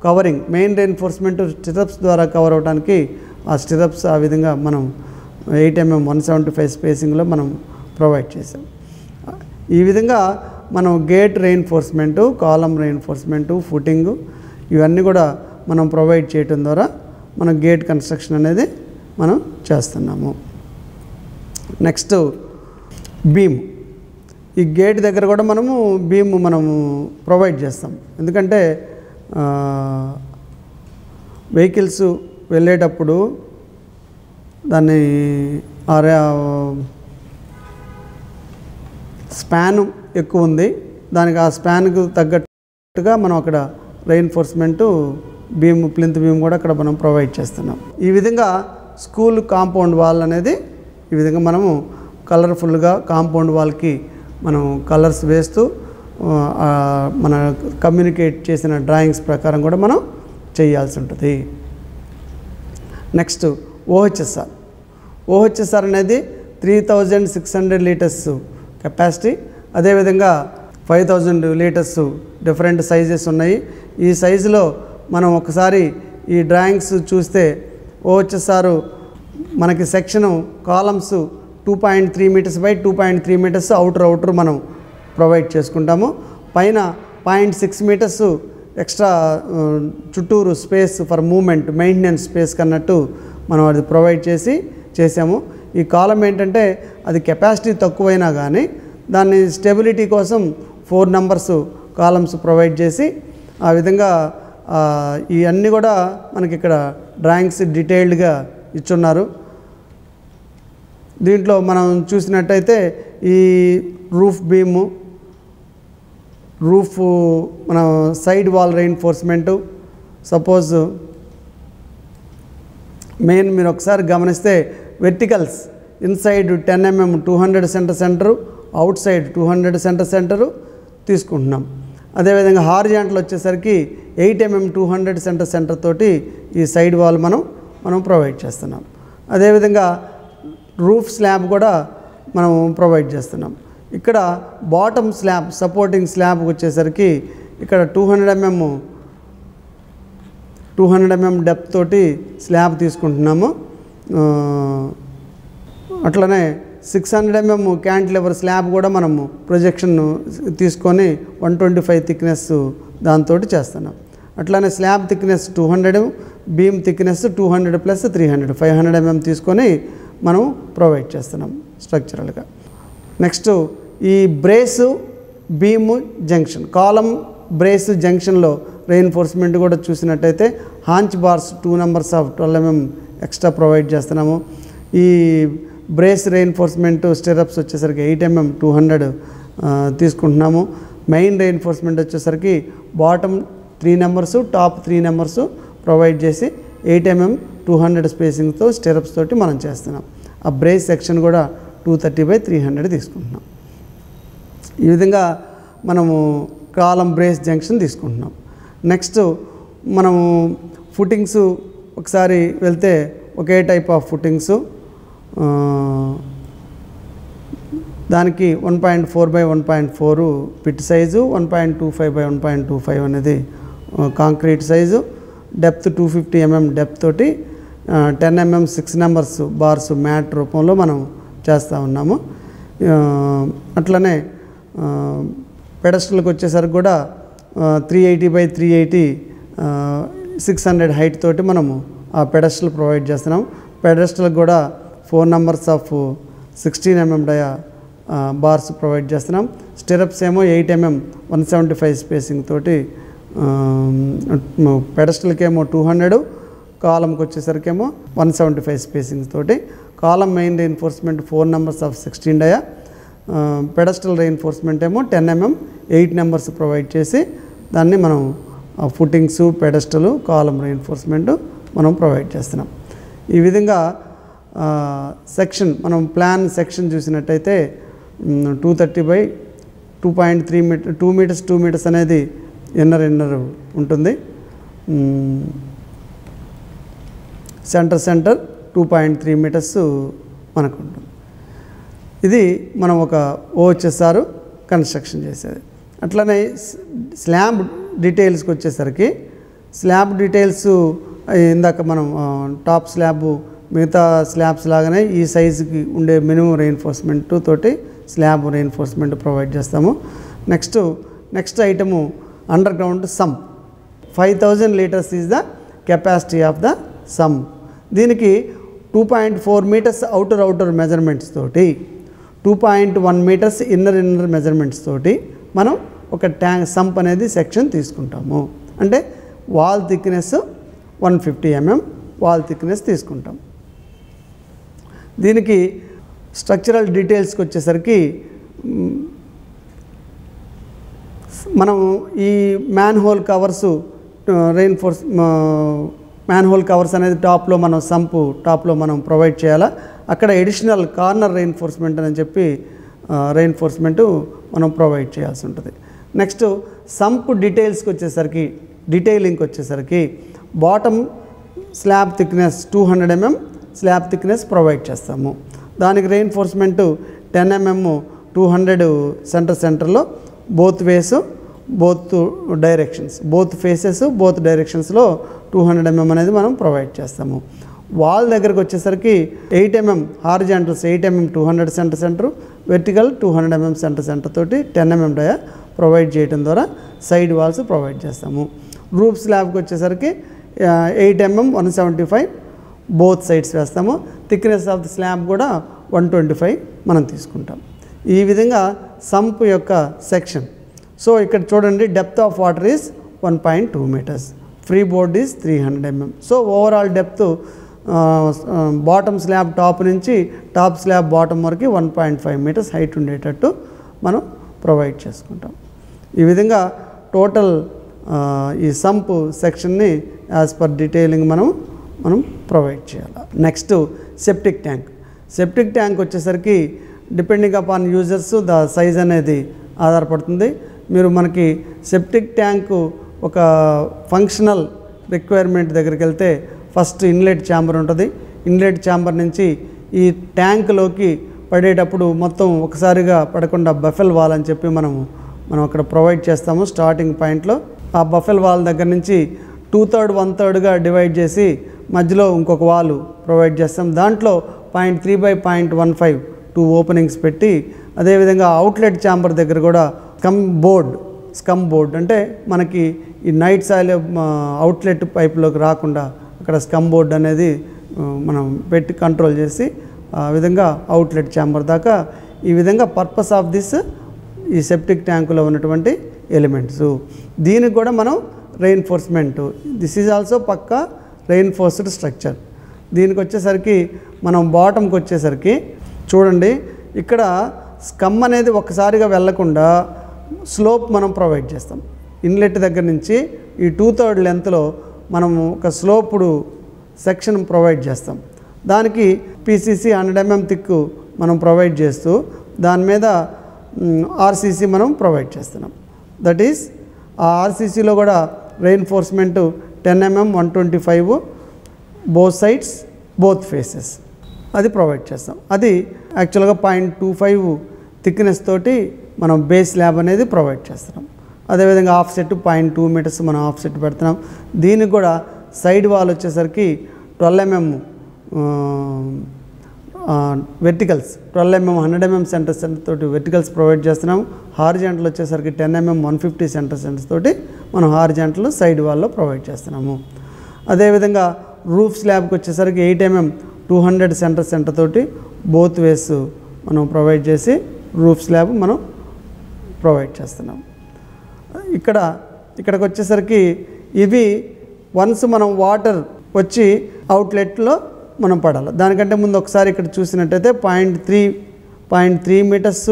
covering main reinforcement stirrups ద్వారా కవర్ అవడానికి ఆ స్టిరప్స్ ఆ విధంగా మనం 8 mm 175 స్పేసింగ్లో మనం ప్రొవైడ్ చేసాం. ఈ విధంగా మనం గేట్ రెయిన్ఫోర్స్మెంటు, కాలమ్ రెయిన్ఫోర్స్మెంటు, ఫుటింగు ఇవన్నీ కూడా మనం ప్రొవైడ్ చేయటం ద్వారా మనం గేట్ కన్స్ట్రక్షన్ అనేది మనం చేస్తున్నాము. Next beam. ఈ గేట్ దగ్గర కూడా మనము ప్రొవైడ్ చేస్తాం. ఎందుకంటే వెహికల్స్ వెళ్ళేటప్పుడు దాన్ని స్పాన్ ఎక్కువ ఉంది, దానికి ఆ స్పాన్కు తగ్గట్టుగా మనం అక్కడ రెయిన్ఫోర్స్మెంటు ప్లింత్ బీమ్ కూడా అక్కడ మనం ప్రొవైడ్ చేస్తున్నాం. ఈ విధంగా స్కూల్ కాంపౌండ్ వాల్ అనేది ఈ విధంగా మనము కలర్ఫుల్గా కాంపౌండ్ వాల్కి మనం కలర్స్ వేస్తూ మన కమ్యూనికేట్ చేసిన డ్రాయింగ్స్ ప్రకారం కూడా మనం చేయాల్సి ఉంటుంది. నెక్స్ట్ ఓహెచ్ఎస్ఆర్ అనేది 3600 liters కెపాసిటీ. అదేవిధంగా 5000 liters డిఫరెంట్ సైజెస్ ఉన్నాయి. ఈ సైజులో మనం ఒకసారి ఈ డ్రాయింగ్స్ చూస్తే ఓహెచ్ఎస్ఆర్ మనకి section columns 2.3 meters by 2.3 meters outer మనం ప్రొవైడ్ చేసుకుంటాము. పైన 0.6 meters ఎక్స్ట్రా చుట్టూరు space for movement maintenance space కన్నట్టు మనం అది ప్రొవైడ్ చేసాము. ఈ కాలం ఏంటంటే అది కెపాసిటీ తక్కువైనా కానీ దాన్ని స్టెబిలిటీ కోసం 4 numbers కాలమ్స్ ప్రొవైడ్ చేసి ఆ విధంగా ఇవన్నీ కూడా మనకి ఇక్కడ డ్రాయింగ్స్ డీటెయిల్డ్గా ఇచ్చున్నారు. దీంట్లో మనం చూసినట్టయితే ఈ రూఫ్ బీము, మన సైడ్ వాల్ రెయిన్ఫోర్స్మెంటు, సపోజ్ మెయిన్ మీరు ఒకసారి గమనిస్తే verticals inside 10 mm 200 centre, out side 200 centre తీసుకుంటున్నాం. అదేవిధంగా హారిజాంటల్ వచ్చేసరికి 8 mm 200 సెంటర్ తోటి ఈ సైడ్ వాల్ మనం ప్రొవైడ్ చేస్తున్నాం. అదేవిధంగా రూఫ్ స్లాబ్ కూడా మనం ప్రొవైడ్ చేస్తున్నాం. ఇక్కడ బాటమ్ స్లాబ్ సపోర్టింగ్ స్లాబ్ వచ్చేసరికి ఇక్కడ 200 mm డెప్త్ తోటి స్లాబ్ తీసుకుంటున్నాము. అట్లనే 600 mm క్యాంటిలివర్ స్లాబ్ కూడా మనము ప్రొజెక్షన్ తీసుకొని 125 థిక్నెస్ దాంతో చేస్తున్నాం. అట్లానే slab thickness 200, beam thickness 200 + 300 500 mm తీసుకొని మనం ప్రొవైడ్ చేస్తున్నాం స్ట్రక్చరల్గా. నెక్స్ట్ ఈ బ్రేసు బీము జంక్షన్, కాలం బ్రేసు జంక్షన్లో రెయిన్ఫోర్స్మెంట్ కూడా చూసినట్టయితే హాంచ్ bars 2 numbers of 12 mm extra provide చేస్తున్నాము. ఈ బ్రేస్ రెయిన్ఫోర్స్మెంట్ స్టెరప్స్ వచ్చేసరికి 8 mm 200 తీసుకుంటున్నాము. మెయిన్ రెయిన్ఫోర్స్మెంట్ వచ్చేసరికి bottom 3 numbers top 3 numbers provide చేసి 8 mm 200 స్పేసింగ్తో స్టెరప్స్ తోటి మనం చేస్తున్నాం. ఆ బ్రేస్ సెక్షన్ కూడా 230/300 తీసుకుంటున్నాం. ఈ విధంగా మనము కాలం బ్రేస్ జంక్షన్ తీసుకుంటున్నాం. నెక్స్ట్ మనము ఫుటింగ్స్ ఒకసారి వెళ్తే ఒకే టైప్ ఆఫ్ ఫుటింగ్స్, దానికి 1.4/1.4 పిట్ సైజు, 1.25/1.25 అనేది concrete size, depth 250 mm depth తోటి 10 mm 6 numbers బార్స్ మ్యాట్ రూపంలో మనం చేస్తూ ఉన్నాము. అట్లనే పెడస్టల్కి వచ్చేసరికి కూడా 380/380 600 హైట్ తోటి మనము ఆ పెడస్టల్ ప్రొవైడ్ చేస్తున్నాం. పెడస్టల్కి కూడా 4 numbers of 16 mm dia bars provide చేస్తున్నాం. స్టెరప్స్ ఏమో 8 mm 175 స్పేసింగ్ తోటి, పెడస్టల్కి ఏమో 200, కాలంకి వచ్చేసరికేమో 175 స్పేసింగ్ తోటి. Column main reinforcement 4 numbers of 16 dia, pedestal reinforcement ఏమో 10 mm 8 numbers ప్రొవైడ్ చేసి దాన్ని మనం ఫుటింగ్స్, పెడస్టల్, కాలం రెయిన్ఫోర్స్మెంట్ మనం ప్రొవైడ్ చేస్తున్నాం. ఈ విధంగా సెక్షన్ మనం ప్లాన్ సెక్షన్ చూసినట్టయితే 230/2.3 మీటర్ 2 meters 2 meters అనేది ఇన్నర్ ఉంటుంది. సెంటర్ 2.3 meters మనకు ఉంటుంది. ఇది మనం ఒక OHSR కన్స్ట్రక్షన్ చేసేది. అట్లనే స్లాబ్ డీటెయిల్స్కి వచ్చేసరికి స్లాబ్ డీటెయిల్స్ ఇందాక మనం టాప్ స్లాబ్ మిగతా స్లాబ్స్ లాగానే ఈ సైజుకి ఉండే మినిమం రెయిన్ఫోర్స్మెంట్ తోటి స్లాబ్ రెయిన్ఫోర్స్మెంట్ ప్రొవైడ్ చేస్తాము. Next item under ground sump. 5000 liters is the capacity of the sump. దీనికి 2.4 meters అవుటర్ మెజర్మెంట్స్ తోటి, 2.1 meters ఇన్నర్ మెజర్మెంట్స్ తోటి మనం ఒక ట్యాంక్ సంప్ అనేది సెక్షన్ తీసుకుంటాము. అంటే wall thickness 150 mm wall thickness తీసుకుంటాం. దీనికి స్ట్రక్చరల్ డీటెయిల్స్కి వచ్చేసరికి మనం ఈ man whole covers man whole covers అనేది టాప్లో మనం సంపు టాప్లో మనం ప్రొవైడ్ చేయాలా. అక్కడ ఎడిషనల్ కార్నర్ రెయిన్ఫోర్స్మెంట్ అని చెప్పి రెయిన్ఫోర్స్మెంట్ మనం ప్రొవైడ్ చేయాల్సి ఉంటుంది. నెక్స్ట్ సంప్ డీటెయిలింగ్కి వచ్చేసరికి bottom slab thickness 200 mm slab thickness provide చేస్తాము. దానికి రెయిన్ఫోర్స్మెంట్ 10 mm 200 సెంటర్లో both ways both directions both faces both డైరెక్షన్స్లో 200 mm అనేది మనం ప్రొవైడ్ చేస్తాము. వాల్ దగ్గరకు వచ్చేసరికి 8 mm horizontals 8 mm 200 centre vertical 200 mm centre తోటి 10 mm డయా ప్రొవైడ్ చేయడం ద్వారా సైడ్ వాల్స్ ప్రొవైడ్ చేస్తాము. రూఫ్ స్లాబ్కి వచ్చేసరికి 8 mm 175 బోత్ సైడ్స్ వేస్తాము. థిక్నెస్ ఆఫ్ ది స్లాబ్ కూడా 125 మనం తీసుకుంటాం. ఈ విధంగా సంప్ యొక్క సెక్షన్. సో ఇక్కడ చూడండి, depth of water is 1.2 meters, free board is 300 mm. So overall depth bottom slab top నుంచి టాప్ స్లాబ్ బాటమ్ వరకు 1.5 meters హైట్ ఉండేటట్టు మనం ప్రొవైడ్ చేసుకుంటాం. ఈ విధంగా టోటల్ ఈ సంప్ సెక్షన్ని యాజ్ పర్ డీటెయిలింగ్ మనం ప్రొవైడ్ చేయాలి. నెక్స్ట్ సెప్టిక్ ట్యాంక్ వచ్చేసరికి depending upon users the size అనేది ఆధారపడుతుంది. మీరు మనకి సెప్టిక్ ట్యాంకు ఒక ఫంక్షనల్ రిక్వైర్మెంట్ దగ్గరికి వెళ్తే ఫస్ట్ ఇన్లెట్ ఛాంబర్ ఉంటుంది. ఇన్లెట్ ఛాంబర్ నుంచి ఈ ట్యాంకులోకి పడేటప్పుడు మొత్తం ఒకసారిగా పడకుండా బఫెల్ వాల్ అని చెప్పి మనం అక్కడ ప్రొవైడ్ చేస్తాము. స్టార్టింగ్ పాయింట్లో ఆ బఫెల్ వాల్ దగ్గర నుంచి 2/3 1/3గా డివైడ్ చేసి మధ్యలో ఇంకొక వాల్ ప్రొవైడ్ చేస్తాం. దాంట్లో 0.3/0.15 2 ఓపెనింగ్స్ పెట్టి, అదేవిధంగా అవుట్లెట్ ఛాంబర్ దగ్గర కూడా స్కమ్ బోర్డ్ అంటే మనకి ఈ నైట్ సాయిల్ అవుట్లెట్ పైప్లోకి రాకుండా అక్కడ స్కమ్ బోర్డ్ అనేది మనం పెట్టి కంట్రోల్ చేసి ఆ విధంగా అవుట్లెట్ ఛాంబర్ దాకా ఈ విధంగా పర్పస్ ఆఫ్ దిస్ ఈ సెప్టిక్ ట్యాంకులో ఉన్నటువంటి ఎలిమెంట్స్. దీనికి కూడా మనం రెయిన్ఫోర్స్మెంట్, దిస్ ఈజ్ ఆల్సో పక్కా రెయిన్ఫోర్స్డ్ స్ట్రక్చర్. దీనికి వచ్చేసరికి మనం బాటంకి వచ్చేసరికి చూడండి, ఇక్కడ స్కమ్ అనేది ఒక్కసారిగా వెళ్లకుండా స్లోప్ మనం ప్రొవైడ్ చేస్తాం. ఇన్లెట్ దగ్గర నుంచి ఈ 2/3 లెంత్లో మనము ఒక స్లోప్డ్ సెక్షన్ ప్రొవైడ్ చేస్తాం. దానికి పీసీసీ 100 mm థిక్ మనం ప్రొవైడ్ చేస్తూ దాని మీద ఆర్సీసీ మనం ప్రొవైడ్ చేస్తున్నాం. దట్ ఈస్ ఆ ఆర్సీసీలో కూడా reinforcement 10 mm 125 both sides both faces అది ప్రొవైడ్ చేస్తాం. అది యాక్చువల్గా 0.25 థిక్నెస్ తోటి మనం బేస్ స్లాబ్ అనేది ప్రొవైడ్ చేస్తున్నాం. అదేవిధంగా ఆఫ్ సెట్ 0.2 మీటర్స్ మనం ఆఫ్ సెట్ పెడుతున్నాం. దీనికి కూడా సైడ్ వాల్ వచ్చేసరికి 12 mm verticals, 12 mm 100 mm centre తోటి వెర్టికల్స్ ప్రొవైడ్ చేస్తున్నాం. హారిజాంటల్ వచ్చేసరికి 10 mm 150 సెంటర్స్ తోటి మనం హారిజాంటల్ సైడ్ వాల్లో ప్రొవైడ్ చేస్తున్నాము. అదేవిధంగా రూఫ్ స్లాబ్కి వచ్చేసరికి 8 mm 200 సెంటర్ తోటి బోత్ వేస్ మనం ప్రొవైడ్ చేసి రూఫ్ స్లాబ్ మనం ప్రొవైడ్ చేస్తున్నాం. ఇక్కడికి వచ్చేసరికి ఇవి వన్స్ మనం వాటర్ వచ్చి అవుట్లెట్లో మనం పడాలి. దానికంటే ముందు ఒకసారి ఇక్కడ చూసినట్టయితే 0.3 మీటర్స్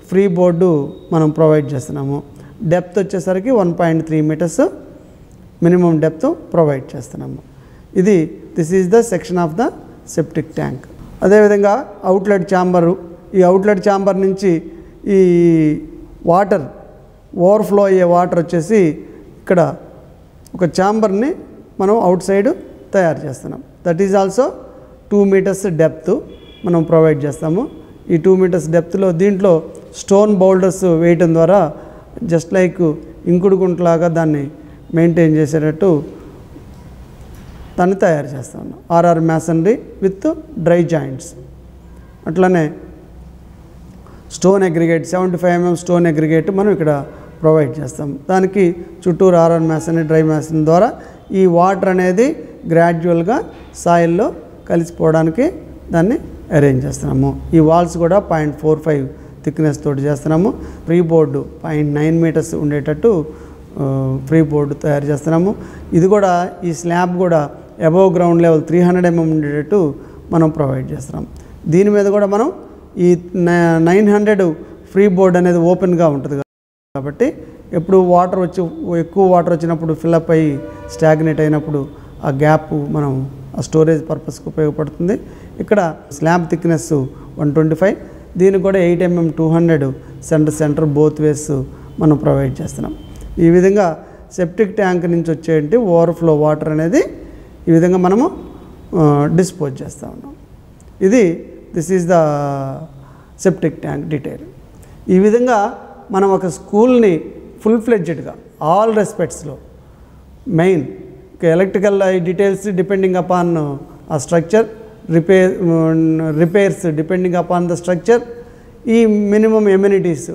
ఫ్రీ బోర్డు మనం ప్రొవైడ్ చేస్తున్నాము. డెప్త్ వచ్చేసరికి 1.3 మీటర్స్ మినిమం డెప్త్ ప్రొవైడ్ చేస్తున్నాము. This is the section of the septic tank. అదేవిధంగా అవుట్లెట్ ఛాంబరు, ఈ అవుట్లెట్ ఛాంబర్ నుంచి ఈ వాటర్ ఓవర్ఫ్లో అయ్యే వాటర్ వచ్చేసి ఇక్కడ ఒక ఛాంబర్ని మనం అవుట్ సైడ్ తయారు చేస్తున్నాం. That is also 2 metres depth మనం ప్రొవైడ్ చేస్తాము. ఈ 2 మీటర్స్ డెప్త్లో దీంట్లో స్టోన్ బౌల్డర్స్ వేయటం ద్వారా జస్ట్ లైక్ ఇంకుడు గుంటలాగా దాన్ని మెయింటైన్ చేసేటట్టు దాన్ని తయారు చేస్తా ఉన్నాం. RR masonry with dry joints. అట్లనే stone aggregate 75 mm stone aggregate మనం ఇక్కడ ప్రొవైడ్ చేస్తాం. దానికి చుట్టూరు ఆర్ఆర్ మ్యాసనరీ డ్రై మ్యాసనరీ ద్వారా ఈ వాటర్ అనేది గ్రాడ్యువల్గా సాయిల్లో కలిసిపోవడానికి దాన్ని అరేంజ్ చేస్తున్నాము. ఈ వాల్స్ కూడా 0.45 థిక్నెస్ తోటి చేస్తున్నాము. ఫ్రీ బోర్డు 0.9 మీటర్స్ ఉండేటట్టు ఫ్రీ బోర్డు తయారు చేస్తున్నాము. ఇది కూడా ఈ స్లాబ్ కూడా అబోవ్ గ్రౌండ్ లెవెల్ 300 mm ఉండేటట్టు మనం ప్రొవైడ్ చేస్తున్నాం. దీని మీద కూడా మనం ఈ 900 ఫ్రీ బోర్డ్ అనేది ఓపెన్గా ఉంటుంది కాబట్టి ఎప్పుడు ఎక్కువ వాటర్ వచ్చినప్పుడు ఫిల్అప్ అయ్యి స్టాగ్నేట్ అయినప్పుడు ఆ గ్యాప్ మనం ఆ స్టోరేజ్ పర్పస్కి ఉపయోగపడుతుంది. ఇక్కడ స్లాబ్ థిక్నెస్ 125, దీనికి కూడా 8 mm 200 సెంటర్ బోత్ వేస్ మనం ప్రొవైడ్ చేస్తున్నాం. ఈ విధంగా సెప్టిక్ ట్యాంక్ నుంచి వచ్చేటి ఓవర్ఫ్లో వాటర్ అనేది ఈ విధంగా మనము డిస్పోజ్ చేస్తూ ఉన్నాం. This is the septic tank detail. ఈ విధంగా మనం ఒక స్కూల్ని ఫుల్ ఫ్లెడ్జెడ్గా ఆల్ రెస్పెక్ట్స్లో main electrical details depending upon ఆ structure, repairs depending upon the structure, ఈ minimum amenities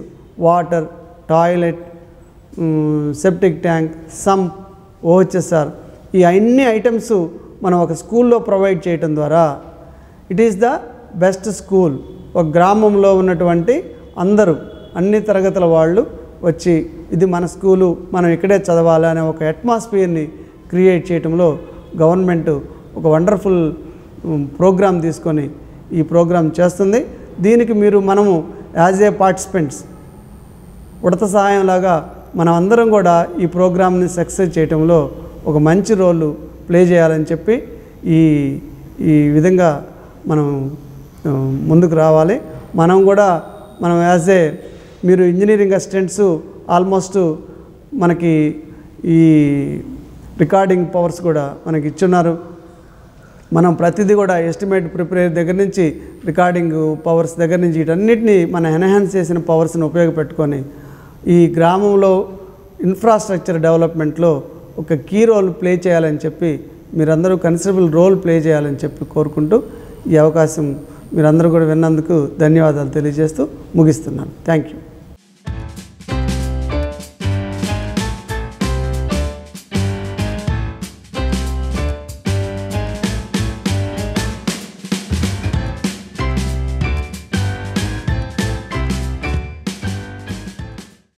water, toilet, septic tank, sump, OHSR, ఈ అన్ని ఐటమ్స్ మనం ఒక స్కూల్లో ప్రొవైడ్ చేయటం ద్వారా it is the best school. ఒక గ్రామంలో ఉన్నటువంటి అందరూ అన్ని తరగతుల వాళ్ళు వచ్చి ఇది మన స్కూలు, మనం ఇక్కడే చదవాలి అనే ఒక అట్మాస్ఫియర్ని క్రియేట్ చేయటంలో గవర్నమెంట్ ఒక వండర్ఫుల్ ప్రోగ్రామ్ తీసుకొని ఈ ప్రోగ్రామ్ చేస్తుంది. దీనికి మనము యాజ్ ఏ పార్టిసిపెంట్స్ ఉడత సహాయంలాగా మనం అందరం కూడా ఈ ప్రోగ్రామ్ని సక్సెస్ చేయటంలో ఒక మంచి రోల్ ప్లే చేయాలని చెప్పి ఈ విధంగా మనం ముందుకు రావాలి. మనం యాజ్ ఏ మీరు ఇంజనీరింగ్ అసిస్టెంట్స్ ఆల్మోస్ట్ మనకి ఈ రికార్డింగ్ పవర్స్ కూడా మనకి ఇచ్చున్నారు. మనం ప్రతిదీ కూడా ఎస్టిమేట్ ప్రిపేర్ దగ్గర నుంచి రికార్డింగ్ పవర్స్ దగ్గర నుంచి వీటన్నిటిని మనం ఎన్హాన్స్ చేసిన పవర్స్ని ఉపయోగపెట్టుకొని ఈ గ్రామంలో ఇన్ఫ్రాస్ట్రక్చర్ డెవలప్మెంట్లో ఒక కీ రోల్ ప్లే చేయాలని చెప్పి మీరందరూ కన్సిడరబుల్ రోల్ ప్లే చేయాలని చెప్పి కోరుకుంటూ ఈ అవకాశం మీరందరూ కూడా విన్నందుకు ధన్యవాదాలు తెలియజేస్తూ ముగిస్తున్నాను. Thank you.